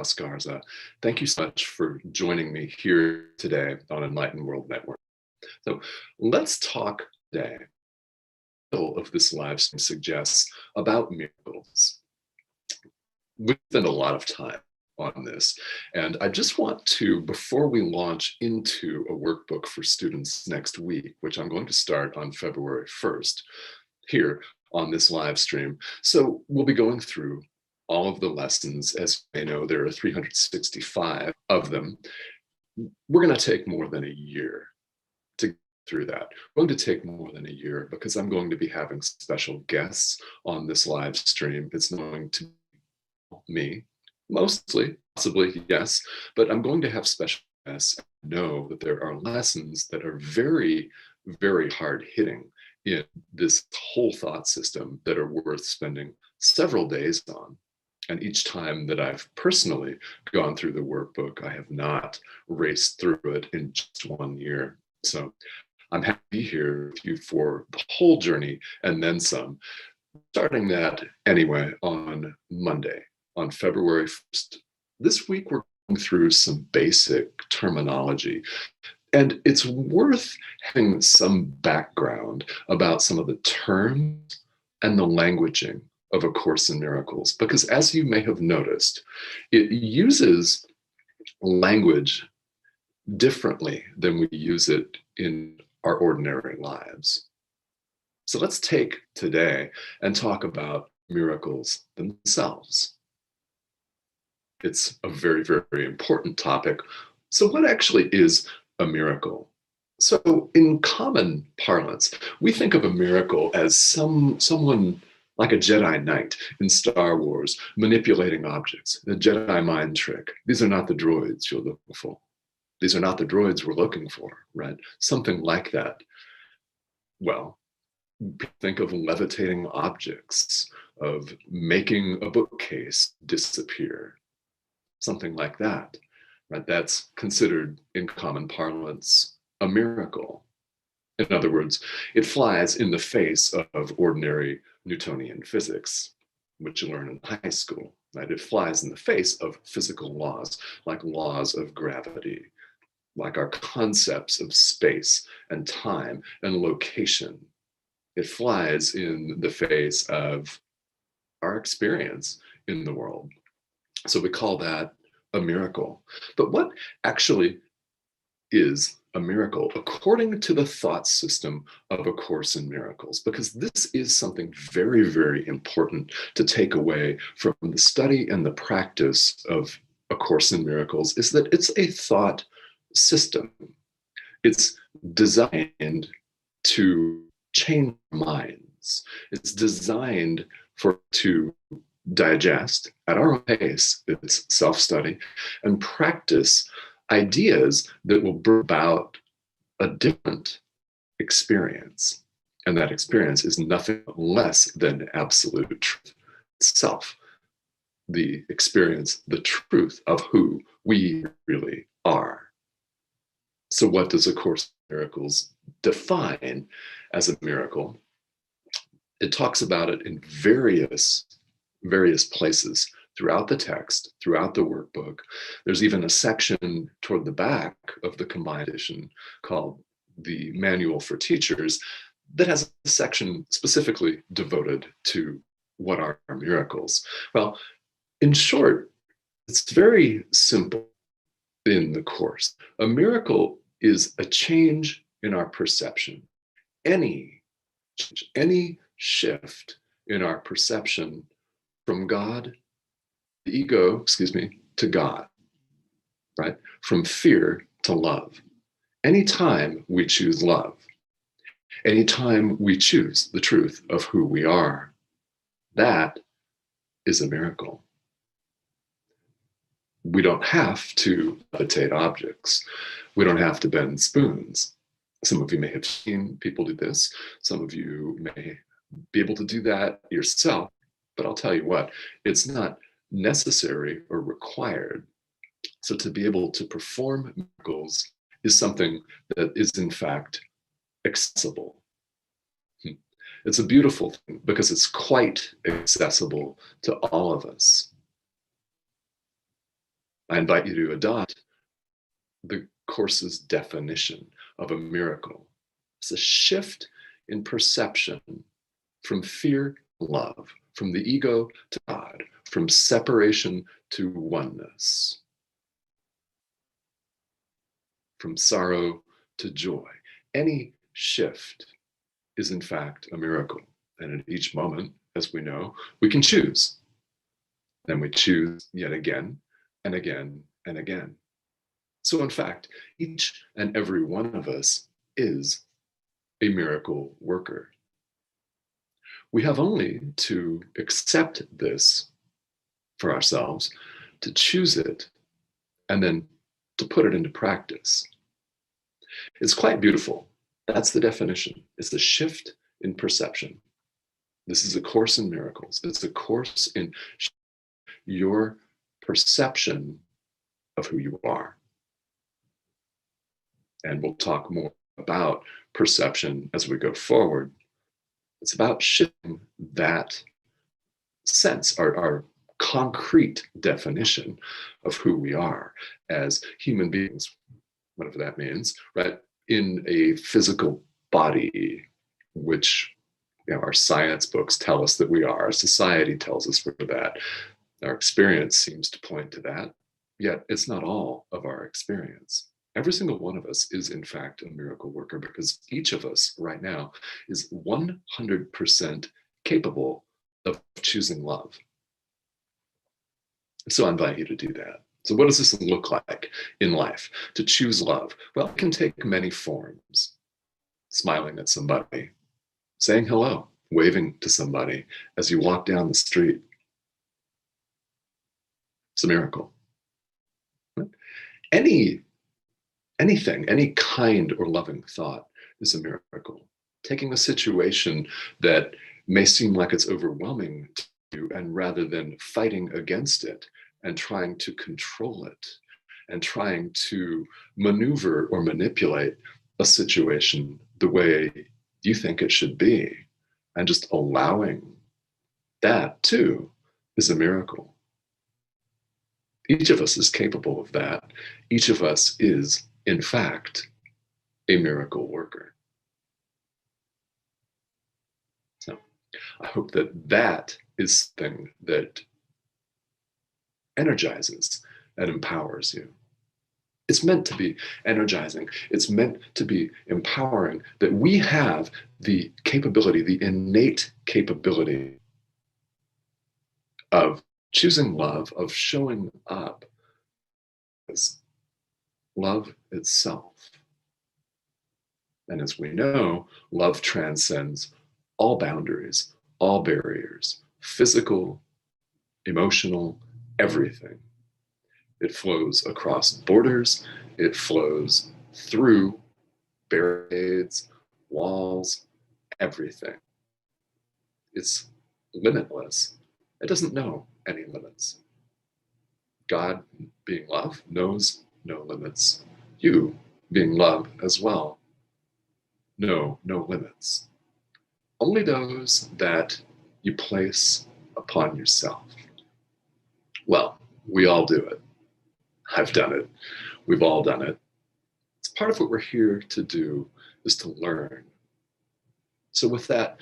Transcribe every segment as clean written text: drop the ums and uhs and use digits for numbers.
Garza. Thank you so much for joining me here today on Enlightened World Network. So let's talk today. The title of this live stream suggests about miracles. We spend a lot of time on this, and I just want to, before we launch into a workbook for students next week, which I'm going to start on February 1st here on this live stream. So we'll be going through all of the lessons. As you may know, there are 365 of them. We're going to take more than a year to get through that. We're going to take more than a year because I'm going to be having special guests on this live stream. It's going to be me, mostly, possibly, yes, but I'm going to have special guests. I know that there are lessons that are very, very hard hitting in this whole thought system that are worth spending several days on. And each time that I've personally gone through the workbook, I have not raced through it in just 1 year. So I'm happy to be here with you for the whole journey and then some. Starting that anyway on Monday, on February 1st. This week, we're going through some basic terminology. And it's worth having some background about some of the terms and the languaging of A Course in Miracles, because as you may have noticed, it uses language differently than we use it in our ordinary lives. So let's take today and talk about miracles themselves. It's a very, very important topic. So what actually is a miracle? So in common parlance, we think of a miracle as someone like a Jedi Knight in Star Wars, manipulating objects, the Jedi mind trick. These are not the droids you're looking for. These are not the droids we're looking for, right? Something like that. Well, think of levitating objects, of making a bookcase disappear, something like that, right? That's considered in common parlance a miracle. In other words, it flies in the face of ordinary Newtonian physics, which you learn in high school, right? It flies in the face of physical laws, like laws of gravity, like our concepts of space and time and location. It flies in the face of our experience in the world. So we call that a miracle. But what actually is a miracle according to the thought system of A Course in Miracles? Because this is something very, very important to take away from the study and the practice of A Course in Miracles, is that it's a thought system. It's designed to change minds. It's designed to digest at our own pace, it's self-study, and practice ideas that will bring about a different experience. And that experience is nothing less than absolute truth itself. The experience, the truth of who we really are. So what does A Course in Miracles define as a miracle? It talks about it in various places throughout the text, throughout the workbook. There's even a section toward the back of the combined edition called the Manual for Teachers that has a section specifically devoted to what are miracles. Well, in short, it's very simple in the Course. A miracle is a change in our perception. Any shift in our perception from God, the ego, to God, right? From fear to love. Anytime we choose love, anytime we choose the truth of who we are, that is a miracle. We don't have to levitate objects. We don't have to bend spoons. Some of you may have seen people do this. Some of you may be able to do that yourself. But I'll tell you what, it's not necessary or required. So to be able to perform miracles is something that is in fact accessible. It's a beautiful thing because it's quite accessible to all of us. I invite you to adopt the Course's definition of a miracle. It's a shift in perception from fear to love, from the ego to God, from separation to oneness, from sorrow to joy. Any shift is in fact a miracle. And at each moment, as we know, we can choose. Then we choose yet again and again and again. So in fact, each and every one of us is a miracle worker. We have only to accept this for ourselves, to choose it, and then to put it into practice. It's quite beautiful. That's the definition. It's a shift in perception. This is a course in miracles. It's a course in your perception of who you are. And we'll talk more about perception as we go forward. It's about shifting that sense, our concrete definition of who we are as human beings, whatever that means, right? In a physical body, which our science books tell us that we are. Our society tells us we're that. Our experience seems to point to that, yet it's not all of our experience. Every single one of us is, in fact, a miracle worker because each of us right now is 100% capable of choosing love. So I invite you to do that. So what does this look like in life? To choose love? Well, it can take many forms. Smiling at somebody, saying hello, waving to somebody as you walk down the street. It's a miracle. Anything, any kind or loving thought is a miracle. Taking a situation that may seem like it's overwhelming to you, and rather than fighting against it and trying to control it and trying to maneuver or manipulate a situation the way you think it should be, and just allowing that too is a miracle. Each of us is capable of that. Each of us is, in fact, a miracle worker. So I hope that that is something that energizes and empowers you. It's meant to be energizing. It's meant to be empowering, that we have the capability, the innate capability of choosing love, of showing up as love itself. And as we know, love transcends all boundaries, all barriers, physical, emotional, everything. It flows across borders. It flows through barricades, walls, everything. It's limitless. It doesn't know any limits. God, being love, knows no limits. You, being love as well, know no limits. Only those that you place upon yourself. Well, we all do it. I've done it. We've all done it. It's part of what we're here to do, is to learn. So with that,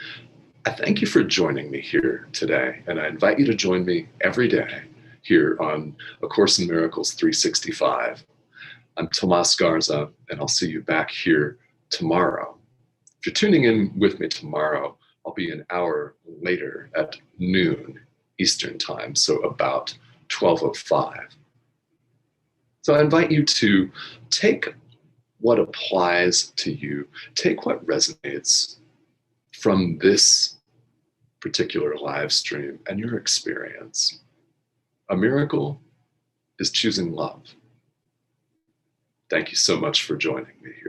I thank you for joining me here today, and I invite you to join me every day here on A Course in Miracles 365. I'm Tomás Garza, and I'll see you back here tomorrow. If you're tuning in with me tomorrow, I'll be an hour later at noon Eastern time, so about 12:05. So I invite you to take what applies to you, take what resonates from this particular live stream and your experience. A miracle is choosing love. Thank you so much for joining me here.